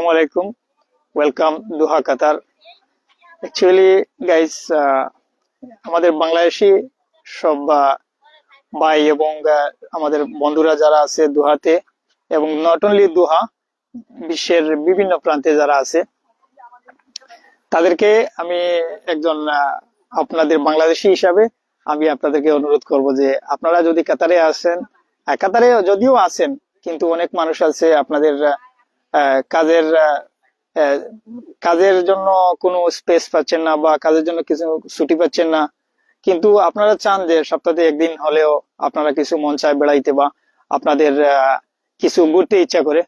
Assalamu alaikum. Welcome Doha, Qatar. Actually, guys, আমাদের বাংলাদেশি সব ভাই এবং আমাদের বন্ধুরা যারা আছে দোহাতে এবং নট অনলি দোহা, বিশ্বের বিভিন্ন প্রান্তে যারা আছে তাদেরকে আমি একজন আপনাদের বাংলাদেশি হিসাবে আমি আপনাদেরকে অনুরোধ করব যে আপনারা যদি কাতারে আসেন, কাতারে যদিও আছেন কিন্তু অনেক মানুষ আছে আপনাদের কাজের কাজের জন্য কোনো স্পেস পাচ্ছেন না বা কাজের জন্য কিছু ছুটি পাচ্ছেন না, কিন্তু আপনারা চান যে সপ্তাহে একদিন হলেও আপনারা কিছু মন চায় বেড়াইতে বা আপনাদের কিছু ঘুরতে ইচ্ছা করে।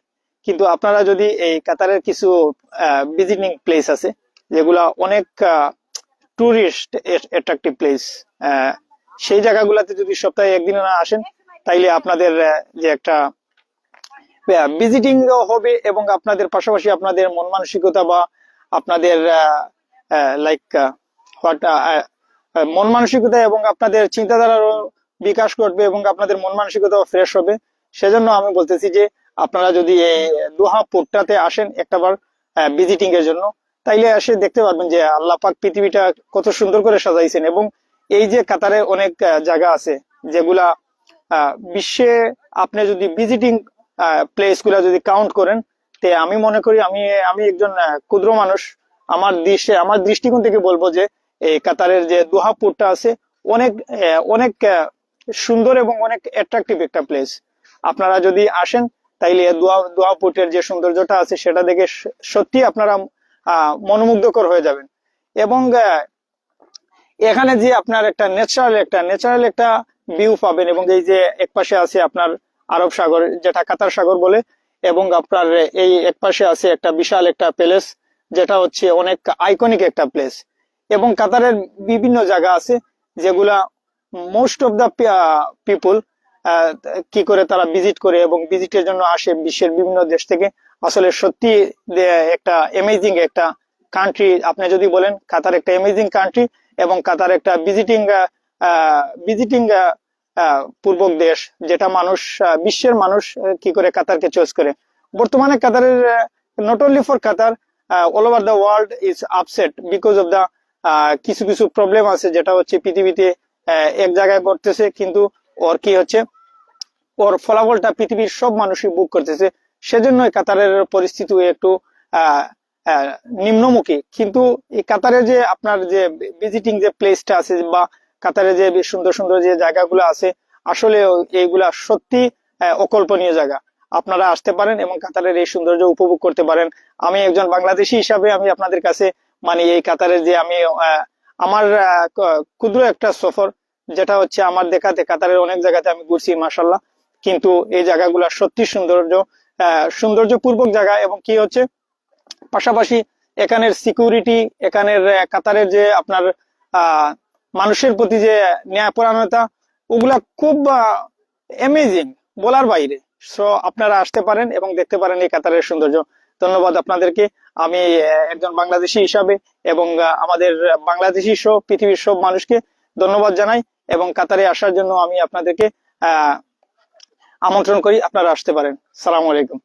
কিন্তু আপনারা যদি এই কাতারের কিছু ভিজিটিং প্লেস আছে যেগুলা অনেক টুরিস্ট অ্যাট্রাকটিভ প্লেস, সেই জায়গাগুলোতে যদি সপ্তাহে একদিন না আসেন তাইলে আপনাদের যে একটা ভিজিটিং হবে এবং আপনাদের পাশাপাশি আপনাদের মন মানসিকতা বা আপনাদের লাইক হোয়াট মন মানসিকতা এবং আপনাদের চিন্তাধারারও বিকাশ ঘটবে এবং আপনাদের মন মানসিকতাও ফ্রেশ হবে। সেজন্য আমি বলতেছি যে আপনারা যদি এই দোহা পোর্টটাতে আসেন একটাবার ভিজিটিং এর জন্য, তাইলে এসে দেখতে পারবেন যে আল্লাহ পাক পৃথিবীটা কত সুন্দর করে সাজাইছেন। এবং এই যে কাতারে অনেক জায়গা আছে যেগুলা বিশ্বে আপনি যদি ভিজিটিং প্লেস গুলা যদি কাউন্ট করেন, তে আমি মনে করি আমি একজন ক্ষুদ্র মানুষ, আমার দৃষ্টিকোণ থেকে বলবো যে এই কাতারের যে দোহা পোর্টটা আছে অনেক অনেক সুন্দর এবং অনেক অ্যাট্রাকটিভ একটা প্লেস। আপনারা যদি আসেন তাইলে দোহা পোর্টের যে সৌন্দর্যটা আছে সেটা দেখে সত্যি আপনারা মনোমুগ্ধকর হয়ে যাবেন। এবং এখানে যে আপনার একটা ন্যাচারাল একটা ভিউ পাবেন। এবং এই যে একপাশে আছে আপনার আরব সাগর, যেটা কাতার সাগর বলে, এবং আপনার এই একপাশে আছে একটা বিশাল একটা প্যালেস যেটা হচ্ছে অনেক আইকনিক একটা প্লেস। এবং কাতারের বিভিন্ন জায়গা আছে যেগুলা মোস্ট অফ দা পিপল কি করে তারা ভিজিট করে এবং ভিজিটের জন্য আসে বিশ্বের বিভিন্ন দেশ থেকে। আসলে সত্যি একটা অ্যামেজিং একটা কান্ট্রি। আপনি যদি বলেন কাতার একটা অ্যামেজিং কান্ট্রি এবং কাতার একটা ভিজিটিং পূর্বক দেশ, যেটা বিশ্বের মানুষ কি করে কাতারকে চয়েস করে। বর্তমানে কাতারের not only for Qatar, all over the world is upset because of the কিছু কিছু প্রবলেম আছে, যেটা হচ্ছে পৃথিবীতে এক জায়গায় ঘটতেছে কিন্তু ওর কি হচ্ছে, ওর ফলাফলটা পৃথিবীর সব মানুষই বুক করতেছে। সেজন্য কাতারের পরিস্থিতি একটু নিম্নমুখী। কিন্তু এই কাতারের যে আপনার যে ভিজিটিং যে প্লেসটা আছে বা কাতারে যে সুন্দর সুন্দর যে জায়গাগুলো আছে, আসলে এইগুলা সত্যি অকল্পনীয় জায়গা। আপনারা আসতে পারেন এবং কাতারের এই সৌন্দর্য উপভোগ করতে পারেন। আমি একজন বাংলাদেশি হিসাবে আমি আপনাদের কাছে মানে এই কাতারের যে আমি আমার ক্ষুদ্র একটা সফর, যেটা হচ্ছে আমার দেখাতে কাতারের অনেক জায়গাতে আমি ঘুরছি মাশাআল্লাহ, কিন্তু এই জায়গাগুলা সত্যি সৌন্দর্যপূর্বক জায়গা। এবং কি হচ্ছে পাশাপাশি এখানের সিকিউরিটি, এখানের কাতারের যে আপনার মানুষের প্রতি যে ন্যায়পরায়ণতা, ওগুলা খুব অ্যামেজিং, বলার বাইরে। সো আপনারা আসতে পারেন এবং দেখতে পারেন এই কাতারের সৌন্দর্য। ধন্যবাদ আপনাদেরকে। আমি একজন বাংলাদেশি হিসাবে এবং আমাদের বাংলাদেশি সহ পৃথিবীর সব মানুষকে ধন্যবাদ জানাই এবং কাতারে আসার জন্য আমি আপনাদেরকে আমন্ত্রণ করি। আপনারা আসতে পারেন। সালামু আলাইকুম।